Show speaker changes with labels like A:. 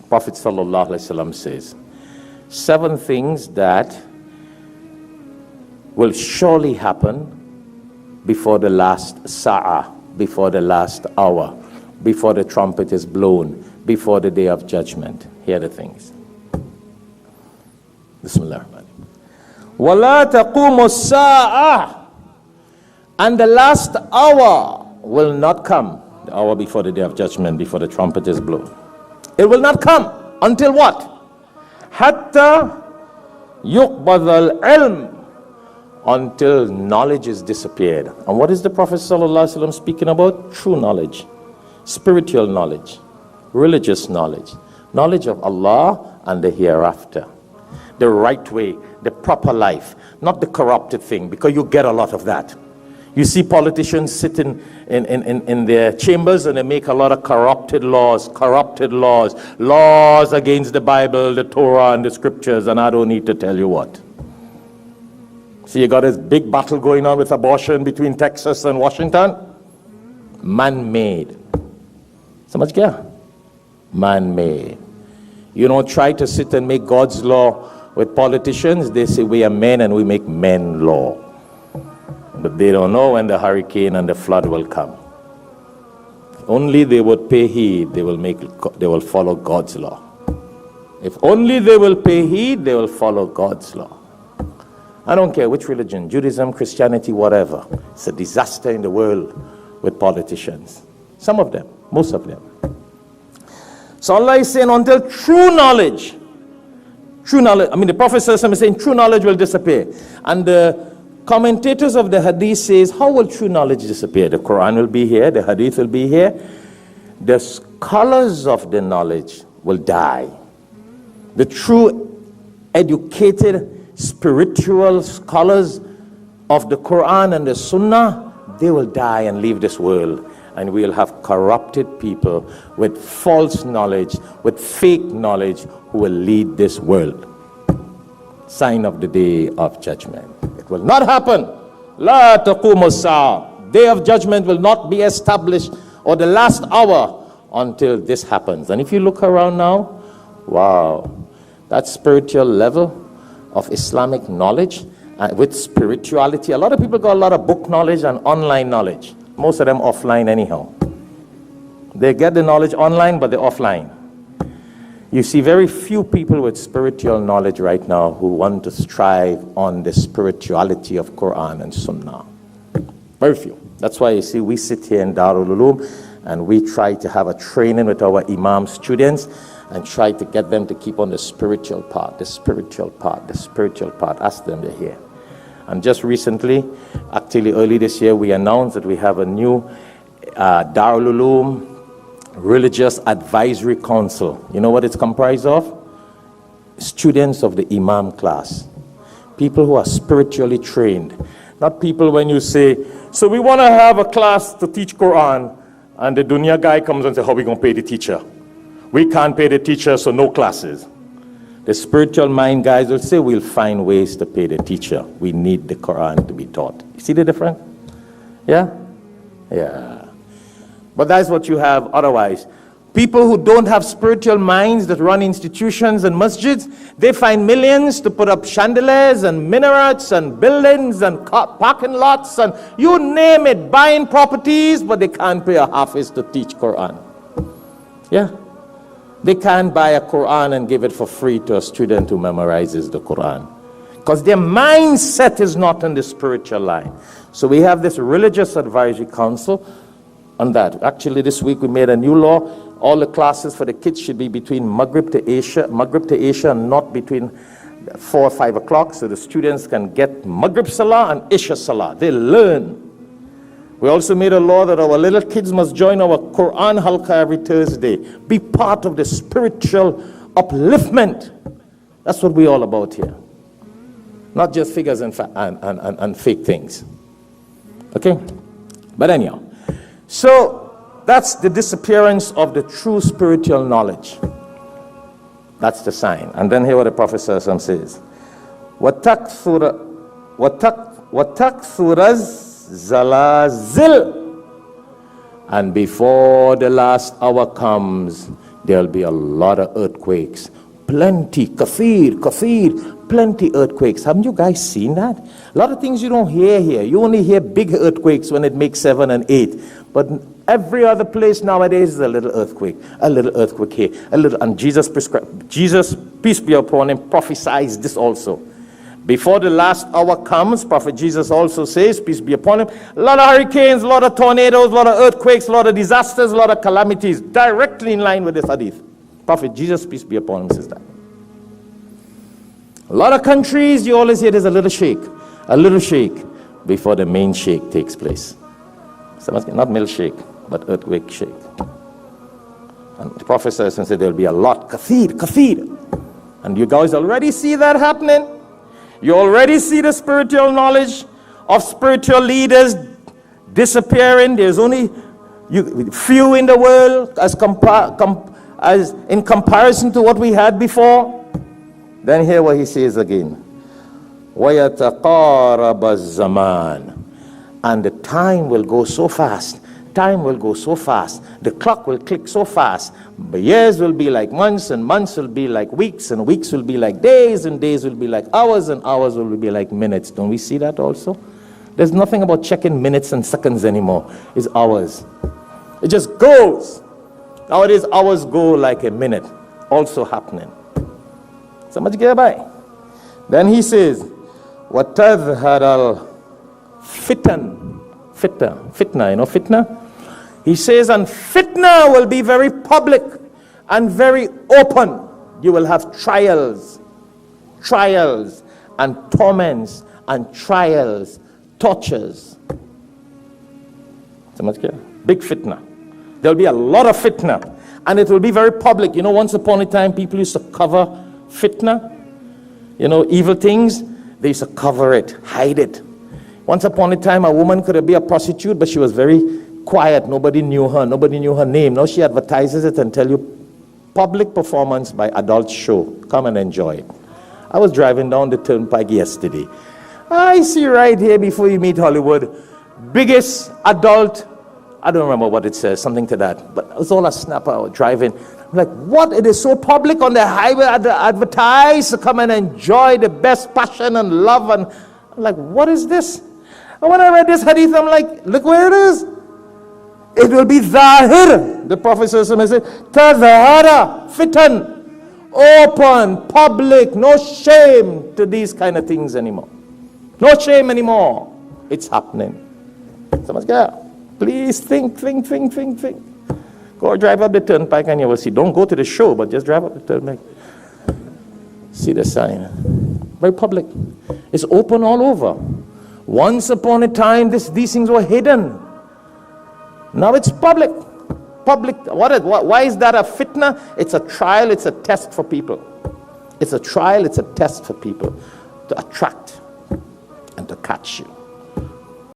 A: Prophet sallallahu alaihi wasallam says, 7 things that will surely happen before the last sa'ah, before the last hour, before the trumpet is blown, before the day of judgment. Here are the things. Bismillah. وَلَا تَقُومُ السَّاعَةِ, and the last hour will not come, the hour before the day of judgment, before the trumpet is blown. It will not come until what? حَتَّى يُقْبَضَ الْعِلْمِ, until knowledge is disappeared. And what is the Prophet ﷺ speaking about? True knowledge, spiritual knowledge, religious knowledge, knowledge of Allah and the hereafter, the right way, the proper life, not the corrupted thing, because you get a lot of that. You see politicians sitting in their chambers and they make a lot of corrupted laws against the Bible, the Torah, and the scriptures, and I don't need to tell you what. See, you got this big battle going on with abortion between Texas and Washington. Man-made. So much care. Man-made. You don't try to sit and make God's law with politicians. They say we are men and we make men law. But they don't know when the hurricane and the flood will come. If only they would pay heed, they will follow God's law. If only they will pay heed, they will follow God's law. I don't care which religion, Judaism, Christianity, whatever. It's a disaster in the world with politicians. Some of them, most of them. So Allah is saying until true knowledge, the Prophet ﷺ is saying true knowledge will disappear. And the commentators of the hadith says, how will true knowledge disappear? The Quran will be here, the hadith will be here. The scholars of the knowledge will die. The true educated spiritual scholars of the Quran and the Sunnah, they will die and leave this world, and we'll have corrupted people with false knowledge, with fake knowledge, who will lead this world. Sign of the day of judgment. It will not happen. La taqumu as-sa'a. Day of judgment will not be established, or the last hour, until this happens. And if you look around now, wow, that spiritual level of Islamic knowledge with spirituality. A lot of people got a lot of book knowledge and online knowledge. Most of them offline anyhow. They get the knowledge online, but they're offline. You see very few people with spiritual knowledge right now who want to strive on the spirituality of Quran and Sunnah. Very few. That's why you see we sit here in Darul Uloom and we try to have a training with our Imam students and try to get them to keep on the spiritual part, the spiritual part, the spiritual part. Ask them to hear. And just recently, actually early this year, we announced that we have a new Darul Uloom Religious Advisory Council. You know what it's comprised of? Students of the Imam class. People who are spiritually trained. Not people when you say, so we want to have a class to teach Quran, and the dunya guy comes and says, how are we going to pay the teacher? We can't pay the teacher, so no classes. The spiritual mind guys will say, we'll find ways to pay the teacher. We need the Quran to be taught. You see the difference? Yeah? Yeah. But that's what you have otherwise. People who don't have spiritual minds that run institutions and masjids, they find millions to put up chandeliers and minarets and buildings and parking lots and you name it, buying properties, but they can't pay a hafiz to teach Quran. Yeah? They can't buy a Quran and give it for free to a student who memorizes the Quran. Because their mindset is not in the spiritual line. So we have this religious advisory council on that. Actually, this week we made a new law. All the classes for the kids should be between Maghrib to Isha, and not between 4 or 5 o'clock, so the students can get Maghrib Salah and Isha Salah. They learn. We also made a law that our little kids must join our Quran halqa every Thursday. Be part of the spiritual upliftment. That's what we're all about here. Not just figures and fake things. Okay? But anyhow. So, that's the disappearance of the true spiritual knowledge. That's the sign. And then here what the Prophet says. وَتَكْثُرَ Zalazil, and before the last hour comes, there'll be a lot of earthquakes. Plenty, kathir, plenty earthquakes. Haven't you guys seen that? A lot of things you don't hear here. You only hear big earthquakes when it makes 7 and 8. But every other place nowadays is a little earthquake here, and Jesus, peace be upon him, prophesies this also. Before the last hour comes, Prophet Jesus also says, peace be upon him, a lot of hurricanes, a lot of tornadoes, a lot of earthquakes, a lot of disasters, a lot of calamities, directly in line with this hadith. Prophet Jesus, peace be upon him, says that. A lot of countries, you always hear there's a little shake before the main shake takes place. Not milkshake, but earthquake shake. And the Prophet says, there'll be a lot, kathir. And you guys already see that happening. You already see the spiritual knowledge of spiritual leaders disappearing. There's only few in the world as in comparison to what we had before. Then hear what he says again. وَيَتَقَارَبَ الزَّمَانِ. And the time will go so fast. The clock will click so fast. But years will be like months, and months will be like weeks, and weeks will be like days, and days will be like hours, and hours will be like minutes. Don't we see that also? There's nothing about checking minutes and seconds anymore. It's hours. It just goes. Nowadays, hours go like a minute. Also happening. So much get by. Then he says, وَتَذْهَرَ Fitna, you know fitna? He says, and fitna will be very public and very open. You will have trials and torments and trials, tortures. So much clear? Big fitna. There'll be a lot of fitna, and it will be very public. You know, once upon a time, people used to cover fitna. You know, evil things, they used to cover it, hide it. Once upon a time, a woman could be a prostitute, but she was very quiet. Nobody knew her name. Now she advertises it and tell you, public performance by adult show. Come and enjoy it. I was driving down the turnpike yesterday. I see right here before you meet Hollywood, biggest adult, I don't remember what it says, something to that. But it was all a snapper. I was driving. I'm like, what? It is so public on the highway, advertised to come and enjoy the best passion and love. And I'm like, what is this? And when I read this hadith, I'm like, look where it is. It will be zahir. The Prophet said, tazahara, fitan, open, public, no shame to these kind of things anymore. No shame anymore. It's happening. So much care. Please think. Go drive up the turnpike and you will see. Don't go to the show, but just drive up the turnpike. See the sign. Very public. It's open all over. Once upon a time, these things were hidden. Now it's public. Why is that a fitna? It's a trial, it's a test for people. It's a trial, it's a test for people to attract and to catch you.